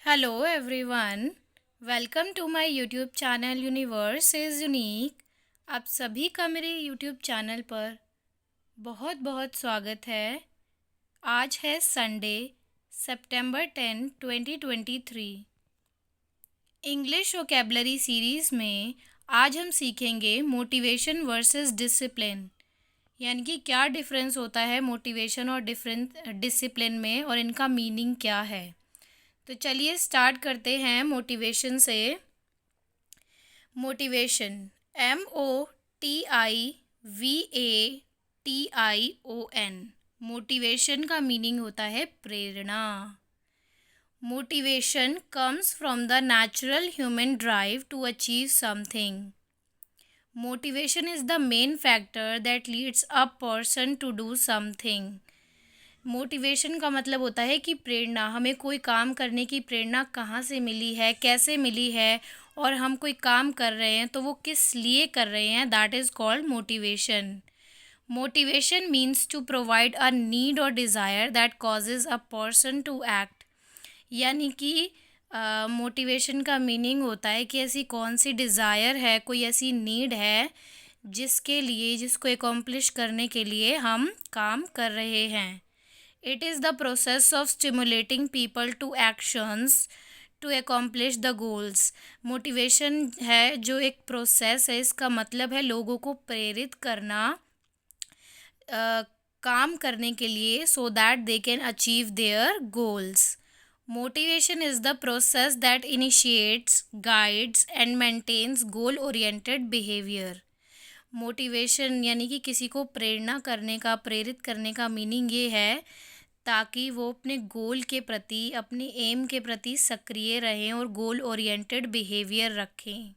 Hello everyone, welcome to my YouTube channel universe is unique. आप सभी का मेरे यूट्यूब चैनल पर बहुत बहुत स्वागत है। आज है संडे, सितंबर 10, 2023। इंग्लिश वोकेबलरी सीरीज़ में आज हम सीखेंगे मोटिवेशन वर्सेस डिसिप्लिन, यानी कि क्या डिफरेंस होता है मोटिवेशन और डिसिप्लिन में और इनका मीनिंग क्या है। तो चलिए स्टार्ट करते हैं मोटिवेशन से। Motivation, MOTIVATION। मोटिवेशन का मीनिंग होता है प्रेरणा। Motivation comes from the natural human drive to achieve something. Motivation is the main factor that leads a person to do something. Motivation का मतलब होता है कि प्रेरणा, हमें कोई काम करने की प्रेरणा कहाँ से मिली है, कैसे मिली है, और हम कोई काम कर रहे हैं तो वो किस लिए कर रहे हैं, that is called motivation. Motivation means to provide a need or desire that causes a person to act. यानी कि मोटिवेशन का मीनिंग होता है कि ऐसी कौन सी डिज़ायर है, कोई ऐसी नीड है जिसको एकम्प्लिश करने के लिए हम काम कर रहे हैं। It is the process of stimulating people to actions to accomplish the goals. Motivation है जो एक प्रोसेस है, इसका मतलब है लोगों को प्रेरित करना काम करने के लिए, so that they can achieve their goals. Motivation is the process that initiates, guides and maintains goal oriented behaviour. Motivation यानी कि किसी को प्रेरणा करने का, प्रेरित करने का मीनिंग ये है ताकि वो अपने गोल के प्रति, अपने एम के प्रति सक्रिय रहें और गोल ओरिएंटेड बिहेवियर रखें।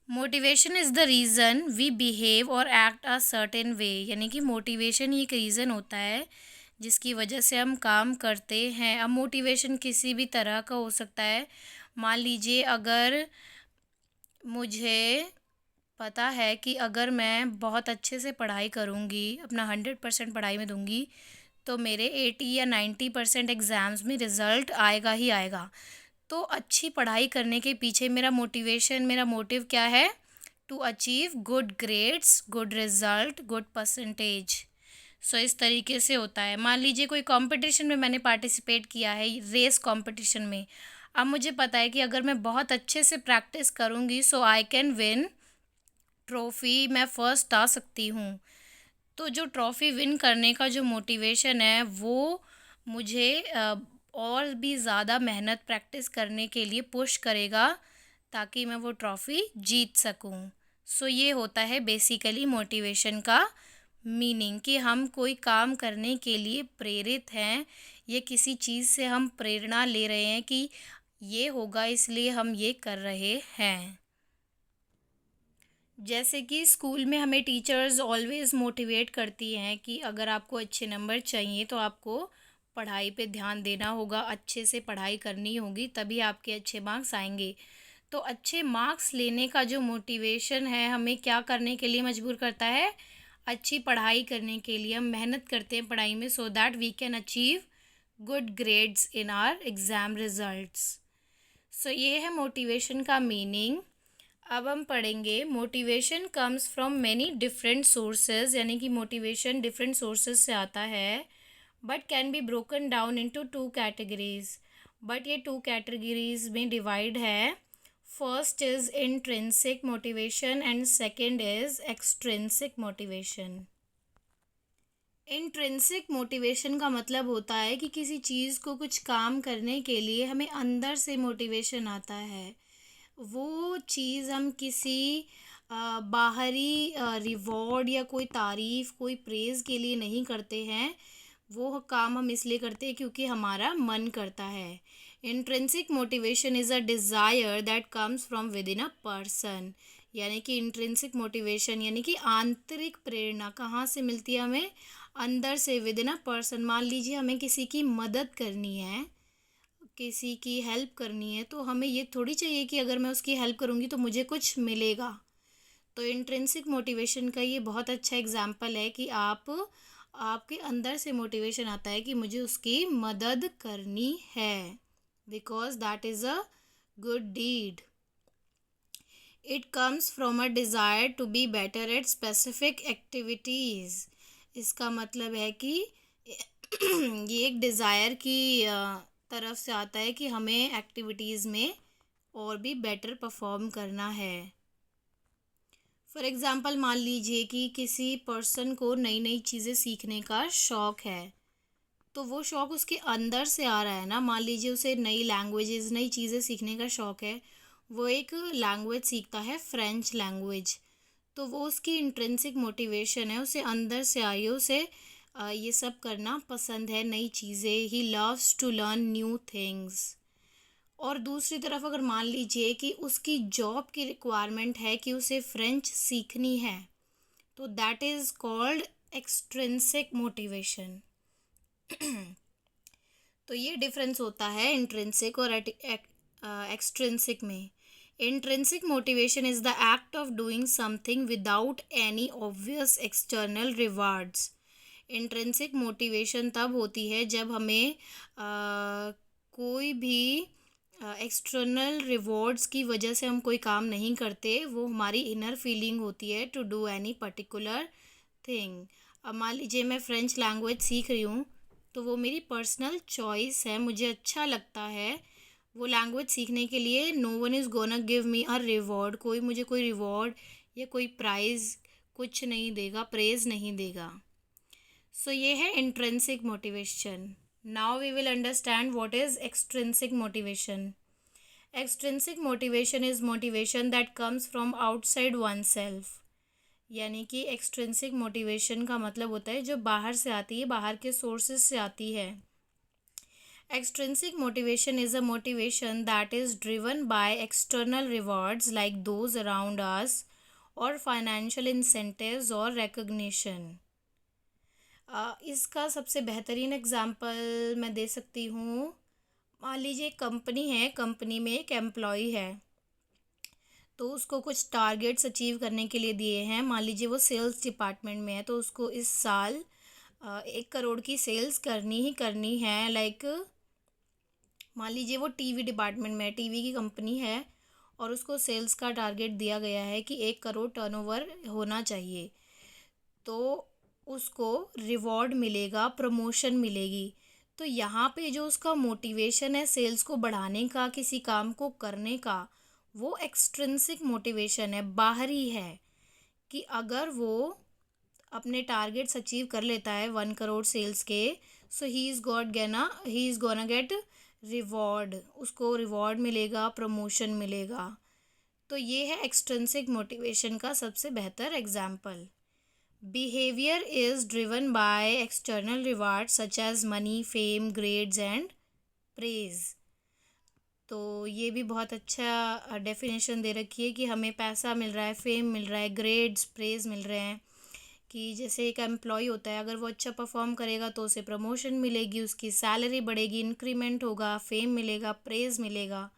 Motivation is the reason we behave और एक्ट अ सर्टेन वे। यानी कि मोटिवेशन ही एक रीज़न होता है जिसकी वजह से हम काम करते हैं। अब मोटिवेशन किसी भी तरह का हो सकता है। मान लीजिए अगर मुझे पता है कि अगर मैं बहुत अच्छे से पढ़ाई करूँगी, अपना 100% पढ़ाई में दूँगी, तो मेरे 80 या 90% एग्ज़ाम्स में रिज़ल्ट आएगा ही आएगा। तो अच्छी पढ़ाई करने के पीछे मेरा मोटिवेशन, मेरा मोटिव क्या है? To achieve good grades, good result, good percentage. So इस तरीके से होता है। मान लीजिए कोई कंपटीशन में मैंने पार्टिसिपेट किया है, रेस कंपटीशन में। अब मुझे पता है कि अगर मैं बहुत अच्छे से प्रैक्टिस करूँगी सो आई कैन विन ट्रॉफ़ी, मैं फ़र्स्ट आ सकती हूँ। तो जो ट्रॉफ़ी विन करने का जो मोटिवेशन है वो मुझे और भी ज़्यादा मेहनत, प्रैक्टिस करने के लिए पुश करेगा ताकि मैं वो ट्रॉफ़ी जीत सकूं। सो ये होता है बेसिकली मोटिवेशन का मीनिंग, कि हम कोई काम करने के लिए प्रेरित हैं, ये किसी चीज़ से हम प्रेरणा ले रहे हैं कि ये होगा इसलिए हम ये कर रहे हैं। जैसे कि स्कूल में हमें टीचर्स ऑलवेज़ मोटिवेट करती हैं कि अगर आपको अच्छे नंबर चाहिए तो आपको पढ़ाई पे ध्यान देना होगा, अच्छे से पढ़ाई करनी होगी, तभी आपके अच्छे मार्क्स आएंगे। तो अच्छे मार्क्स लेने का जो मोटिवेशन है हमें क्या करने के लिए मजबूर करता है? अच्छी पढ़ाई करने के लिए हम मेहनत करते हैं पढ़ाई में, so that we can achieve good grades in our exam results. So ये है मोटिवेशन का मीनिंग। अब हम पढ़ेंगे motivation comes from many different sources. यानी कि मोटिवेशन डिफरेंट सोर्सेज से आता है, but can be broken down into two categories. But ये टू कैटेगरीज में डिवाइड है। First is intrinsic motivation and second is extrinsic motivation. Intrinsic motivation का मतलब होता है कि किसी चीज़ को, कुछ काम करने के लिए हमें अंदर से मोटिवेशन आता है। वो चीज़ हम किसी बाहरी रिवॉर्ड या कोई तारीफ़, कोई प्रेज़ के लिए नहीं करते हैं। वो काम हम इसलिए करते हैं क्योंकि हमारा मन करता है। Intrinsic motivation is a desire that comes from with in a person. यानी कि इंट्रिंसिक मोटिवेशन यानी कि आंतरिक प्रेरणा कहाँ से मिलती है हमें? अंदर से, विद इन अ पर्सन। मान लीजिए हमें किसी की मदद करनी है, किसी की हेल्प करनी है, तो हमें ये थोड़ी चाहिए कि अगर मैं उसकी हेल्प करूँगी तो मुझे कुछ मिलेगा। तो इंट्रिंसिक मोटिवेशन का ये बहुत अच्छा एग्जाम्पल है कि आपके अंदर से मोटिवेशन आता है कि मुझे उसकी मदद करनी है। because that is a good deed. It comes from a desire to be better at specific activities. इसका मतलब है कि ये एक डिज़ायर की तरफ से आता है कि हमें एक्टिविटीज़ में और भी बेटर परफॉर्म करना है. फॉर एग्ज़ाम्पल मान लीजिए कि किसी पर्सन को नई नई चीज़ें सीखने का शौक़ है, तो वो शौक़ उसके अंदर से आ रहा है ना. मान लीजिए उसे नई लैंग्वेजेस नई चीज़ें सीखने का शौक़ है, वो एक लैंग्वेज सीखता है, फ्रेंच लैंग्वेज. तो वो उसकी इंट्रिंसिक मोटिवेशन है, उसे अंदर से आई है, उसे ये सब करना पसंद है, नई चीज़ें. He loves to learn new things. और दूसरी तरफ अगर मान लीजिए कि उसकी जॉब की रिक्वायरमेंट है कि उसे फ्रेंच सीखनी है, तो that is called extrinsic motivation. तो ये डिफरेंस होता है इंट्रिंसिक और एक्सट्रिंसिक में. Intrinsic motivation is the act of doing something without any obvious external rewards. Intrinsic motivation तब होती है जब हमें कोई भी एक्सटर्नल रिवॉर्ड्स की वजह से हम कोई काम नहीं करते. वो हमारी इनर फीलिंग होती है to do any particular thing. अब मान लीजिए मैं फ़्रेंच लैंग्वेज सीख रही हूँ, तो वो मेरी पर्सनल चॉइस है, मुझे अच्छा लगता है वो लैंग्वेज सीखने के लिए. No one is gonna give me a reward. कोई मुझे कोई रिवॉर्ड या कोई प्राइज़ कुछ नहीं देगा, प्रेज़ नहीं देगा. सो ये है intrinsic motivation. Now we will understand what is extrinsic motivation. Extrinsic motivation is motivation that comes from outside oneself. यानी कि एक्सट्रिंसिक मोटिवेशन का मतलब होता है जो बाहर से आती है, बाहर के सोर्सेज से आती है. Extrinsic motivation is a motivation that is driven by external rewards like those around us और फाइनेंशियल इंसेंटिव्स और रिकग्निशन. इसका सबसे बेहतरीन एग्जांपल मैं दे सकती हूँ. मान लीजिए एक कंपनी है, कंपनी में एक एम्प्लॉय है, तो उसको कुछ टारगेट्स अचीव करने के लिए दिए हैं. मान लीजिए वो सेल्स डिपार्टमेंट में है, तो उसको इस साल 1 करोड़ की सेल्स करनी ही करनी है. लाइक मान लीजिए वो टीवी डिपार्टमेंट में है, टीवी की कंपनी है, और उसको सेल्स का टारगेट दिया गया है कि 1 करोड़ टर्नओवर होना चाहिए. तो उसको रिवॉर्ड मिलेगा, प्रमोशन मिलेगी. तो यहाँ पे जो उसका मोटिवेशन है सेल्स को बढ़ाने का, किसी काम को करने का, वो एक्सट्रिंसिक मोटिवेशन है, बाहरी है. कि अगर वो अपने टारगेट्स अचीव कर लेता है 1 करोड़ सेल्स के, so he is gonna get reward. उसको रिवॉर्ड मिलेगा, प्रमोशन मिलेगा. तो ये है एक्सट्रिंसिक मोटिवेशन का सबसे बेहतर example. Behavior is driven by external rewards such as money, fame, grades and praise. तो ये भी बहुत अच्छा डेफिनेशन दे रखी है कि हमें पैसा मिल रहा है, फेम मिल रहा है, ग्रेड्स, प्रेज़ मिल रहे हैं. कि जैसे एक एम्प्लॉय होता है, अगर वो अच्छा परफॉर्म करेगा तो उसे प्रमोशन मिलेगी, उसकी सैलरी बढ़ेगी, इंक्रीमेंट होगा, फेम मिलेगा, प्रेज़ मिलेगा.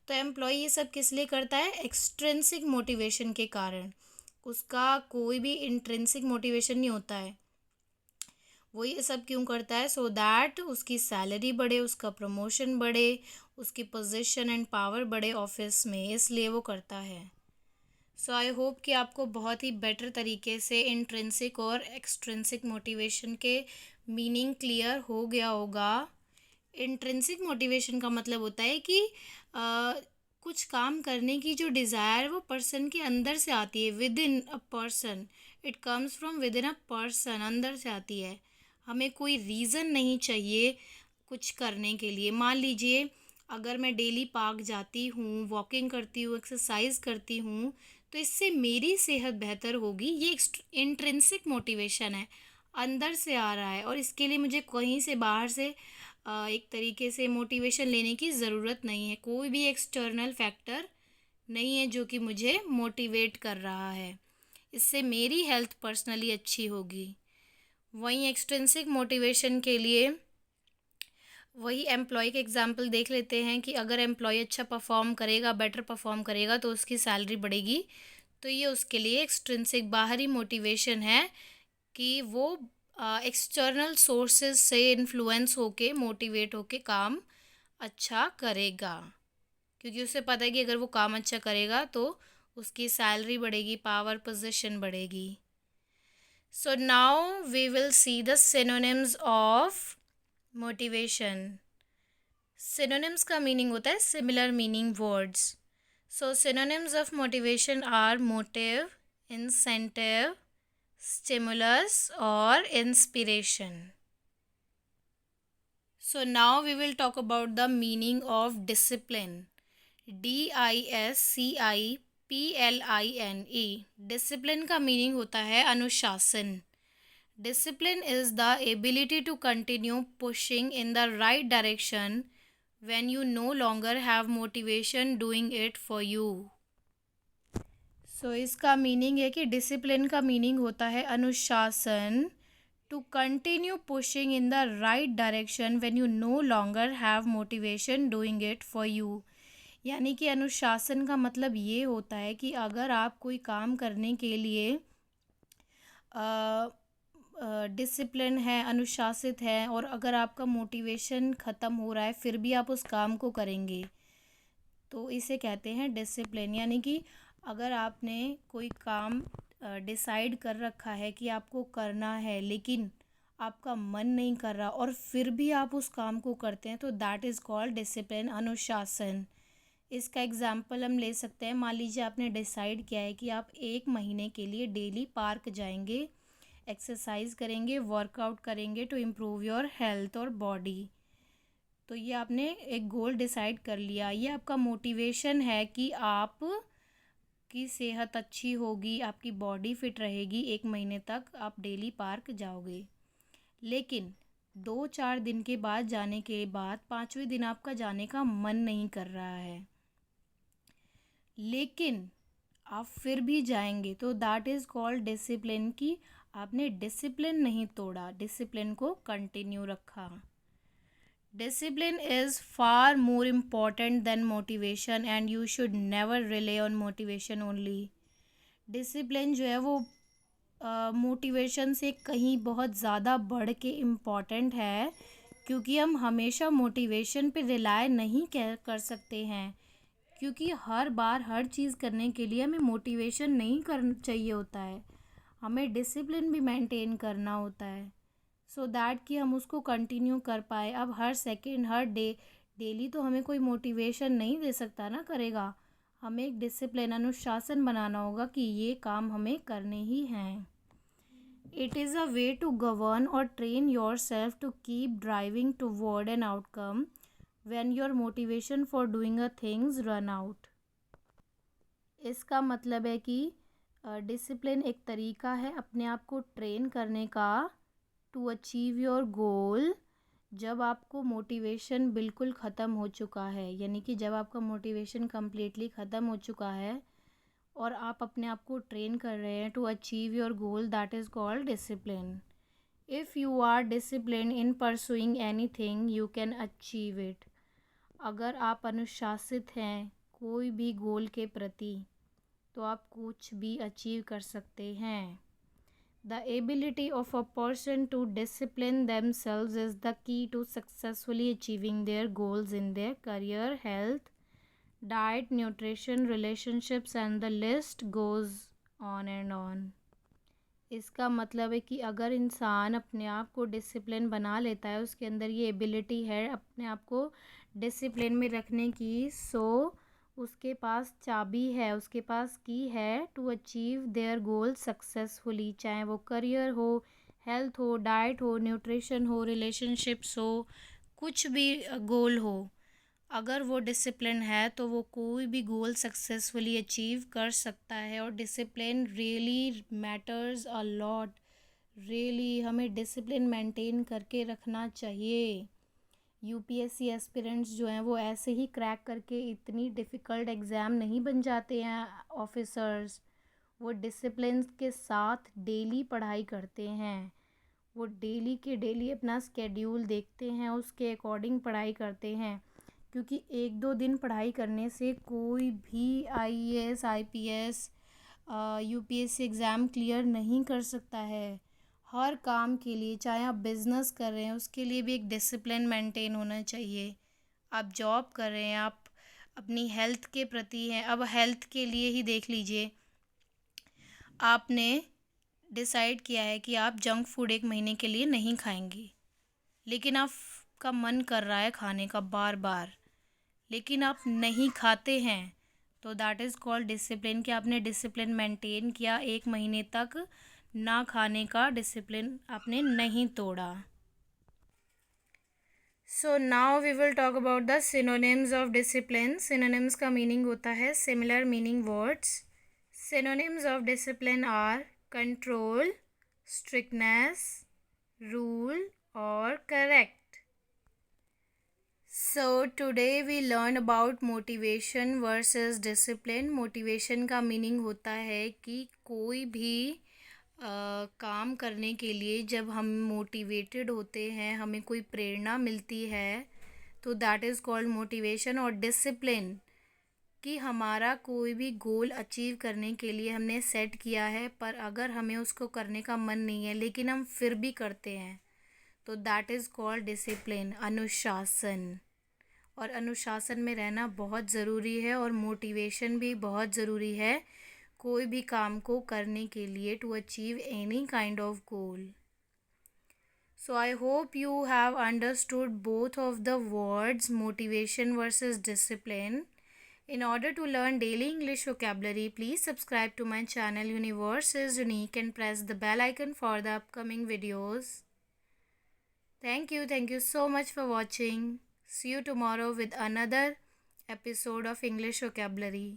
तो एम्प्लॉय ये सब किस लिए करता है? एक्सट्रिंसिक मोटिवेशन के कारण. उसका कोई भी इंट्रिंसिक मोटिवेशन नहीं होता है. वो ये सब क्यों करता है? सो दैट उसकी सैलरी बढ़े, उसका प्रमोशन बढ़े, उसकी पोजीशन एंड पावर बढ़े ऑफिस में, इसलिए वो करता है. सो आई होप कि आपको बहुत ही बेटर तरीके से इंट्रिंसिक और एक्सट्रिंसिक मोटिवेशन के मीनिंग क्लियर हो गया होगा. इंट्रिंसिक मोटिवेशन का मतलब होता है कि कुछ काम करने की जो डिज़ायर वो पर्सन के अंदर से आती है, with in a person. It comes from with in a person, अंदर से आती है. हमें कोई रीज़न नहीं चाहिए कुछ करने के लिए. मान लीजिए अगर मैं डेली पार्क जाती हूँ, वॉकिंग करती हूँ, एक्सरसाइज करती हूँ, तो इससे मेरी सेहत बेहतर होगी. ये इंट्रिंसिक मोटिवेशन है, अंदर से आ रहा है, और इसके लिए मुझे कहीं से बाहर से एक तरीके से मोटिवेशन लेने की ज़रूरत नहीं है. कोई भी एक्सटर्नल फैक्टर नहीं है जो कि मुझे मोटिवेट कर रहा है. इससे मेरी हेल्थ पर्सनली अच्छी होगी. वहीं एक्सट्रिंसिक मोटिवेशन के लिए वही एम्प्लॉय के एग्जांपल देख लेते हैं कि अगर एम्प्लॉय अच्छा परफॉर्म करेगा, बेटर परफॉर्म करेगा, तो उसकी सैलरी बढ़ेगी. तो ये उसके लिए एक्सट्रिंसिक बाहरी मोटिवेशन है कि वो एक्सटर्नल सोर्सेज से इन्फ्लुएंस होके, मोटिवेट होके काम अच्छा करेगा, क्योंकि उसे पता है कि अगर वो काम अच्छा करेगा तो उसकी सैलरी बढ़ेगी, पावर पोजीशन बढ़ेगी. So now we will see the synonyms of motivation. Synonyms का मीनिंग होता है similar meaning words. So synonyms of motivation are motive, incentive, stimulus or inspiration. So now we will talk about the meaning of discipline. DISCIPLINE. Discipline का meaning होता है अनुशासन. Discipline is the ability to continue pushing in the right direction when you no longer have motivation doing it for you. इसका meaning है कि discipline का meaning होता है अनुशासन. To continue pushing in the right direction when you no longer have motivation doing it for you. यानी कि अनुशासन का मतलब ये होता है कि अगर आप कोई काम करने के लिए डिसिप्लिन है, अनुशासित है, और अगर आपका मोटिवेशन ख़त्म हो रहा है फिर भी आप उस काम को करेंगे, तो इसे कहते हैं डिसिप्लिन. यानी कि अगर आपने कोई काम डिसाइड कर रखा है कि आपको करना है लेकिन आपका मन नहीं कर रहा और फिर भी आप उस काम को करते हैं, तो दैट इज़ कॉल्ड डिसिप्लिन, अनुशासन. इसका एग्जाम्पल हम ले सकते हैं. मान लीजिए आपने डिसाइड किया है कि आप 1 महीने के लिए डेली पार्क जाएंगे, एक्सरसाइज करेंगे, वर्कआउट करेंगे टू इम्प्रूव योर हेल्थ और बॉडी. तो ये आपने एक गोल डिसाइड कर लिया. ये आपका मोटिवेशन है कि आप की सेहत अच्छी होगी, आपकी बॉडी फिट रहेगी, 1 महीने तक आप डेली पार्क जाओगे. लेकिन 2-4 दिन के बाद जाने के बाद 5वें दिन आपका जाने का मन नहीं कर रहा है, लेकिन आप फिर भी जाएंगे, तो दैट इज़ कॉल्ड डिसिप्लिन. कि आपने डिसिप्लिन नहीं तोड़ा, डिसिप्लिन को कंटिन्यू रखा. Discipline is far more important than motivation and you should never rely on motivation only. Discipline जो है वो मोटिवेशन से कहीं बहुत ज़्यादा बढ़ के इम्पॉर्टेंट है, क्योंकि हम हमेशा मोटिवेशन पे रिलाय नहीं कर सकते हैं, क्योंकि हर बार हर चीज़ करने के लिए हमें मोटिवेशन नहीं कर चाहिए होता है, हमें डिसिप्लिन भी मेंटेन करना होता है सो दैट कि हम उसको कंटिन्यू कर पाए. अब हर सेकंड हर डेली तो हमें कोई मोटिवेशन नहीं दे सकता ना करेगा. हमें एक डिसिप्लिन, अनुशासन बनाना होगा कि ये काम हमें करने ही हैं. It is a way to govern or train yourself to keep driving toward an outcome when your motivation for doing a things run out. इसका मतलब है कि डिसिप्लिन एक तरीका है अपने आप को ट्रेन करने का टू अचीव योर गोल. जब आपको मोटिवेशन बिल्कुल ख़त्म हो चुका है, यानी कि जब आपका मोटिवेशन कम्प्लीटली ख़त्म हो चुका है और आप अपने आप को ट्रेन कर रहे हैं to achieve your goal, that is called discipline. If you are discipline in pursuing any thing you can achieve it. अगर आप अनुशासित हैं कोई भी गोल के प्रति, तो आप कुछ भी अचीव कर सकते हैं. The ability of a person to discipline themselves is the key to successfully achieving their goals in their career, health, diet, nutrition, relationships and the list goes on and on. इसका मतलब है कि अगर इंसान अपने आप को डिसिप्लिन बना लेता है, उसके अंदर ये एबिलिटी है अपने आप को डिसिप्लिन में रखने की, सो उसके पास चाबी है, उसके पास की है to achieve their goal successfully. चाहे वो करियर हो, हेल्थ हो, डाइट हो, न्यूट्रिशन हो, रिलेशनशिप्स हो, कुछ भी गोल हो, अगर वो डिसिप्लिन है तो वो कोई भी गोल सक्सेसफुली अचीव कर सकता है. और discipline really matters a lot. Really हमें डिसिप्लिन मेंटेन करके रखना चाहिए. यूपीएससी एस्पिरेंट्स जो हैं वो ऐसे ही क्रैक करके इतनी डिफ़िकल्ट एग्ज़ाम नहीं बन जाते हैं ऑफिसर्स. वो डिसिप्लिन के साथ डेली पढ़ाई करते हैं, वो डेली के डेली अपना स्केड्यूल देखते हैं, उसके अकॉर्डिंग पढ़ाई करते हैं, क्योंकि 1-2 दिन पढ़ाई करने से कोई भी IAS, IPS, UPSC exam clear नहीं कर सकता है. हर काम के लिए, चाहे आप बिज़नेस कर रहे हैं, उसके लिए भी एक डिसिप्लिन मेंटेन होना चाहिए. आप जॉब कर रहे हैं, आप अपनी हेल्थ के प्रति हैं। अब हेल्थ के लिए ही देख लीजिए, आपने डिसाइड किया है कि आप जंक फूड 1 महीने के लिए नहीं खाएंगी, लेकिन आपका मन कर रहा है खाने का बार बार, लेकिन आप नहीं खाते हैं, तो दैट इज़ कॉल्ड डिसिप्लिन। कि आपने डिसिप्लिन मेंटेन किया, 1 महीने तक ना खाने का डिसिप्लिन आपने नहीं तोड़ा। So now we will talk about the synonyms of discipline. Synonyms का मीनिंग होता है similar meaning words. Synonyms of discipline are control, strictness, rule और correct. So today we learn about motivation versus discipline. Motivation का meaning होता है कि कोई भी काम करने के लिए जब हम मोटिवेटेड होते हैं, हमें कोई प्रेरणा मिलती है, तो दैट इज़ कॉल्ड मोटिवेशन। और डिसिप्लिन कि हमारा कोई भी गोल अचीव करने के लिए हमने सेट किया है, पर अगर हमें उसको करने का मन नहीं है लेकिन हम फिर भी करते हैं, तो दैट इज़ कॉल्ड डिसिप्लिन, अनुशासन। और अनुशासन में रहना बहुत ज़रूरी है, और मोटिवेशन भी बहुत ज़रूरी है कोई भी काम को करने के लिए, to achieve any kind of goal. So I hope you have understood both of the words motivation versus discipline. In order to learn daily English vocabulary, please subscribe to my channel Universe is Unique and press the bell icon for the upcoming videos. Thank you so much for watching. See you tomorrow with another episode of English vocabulary.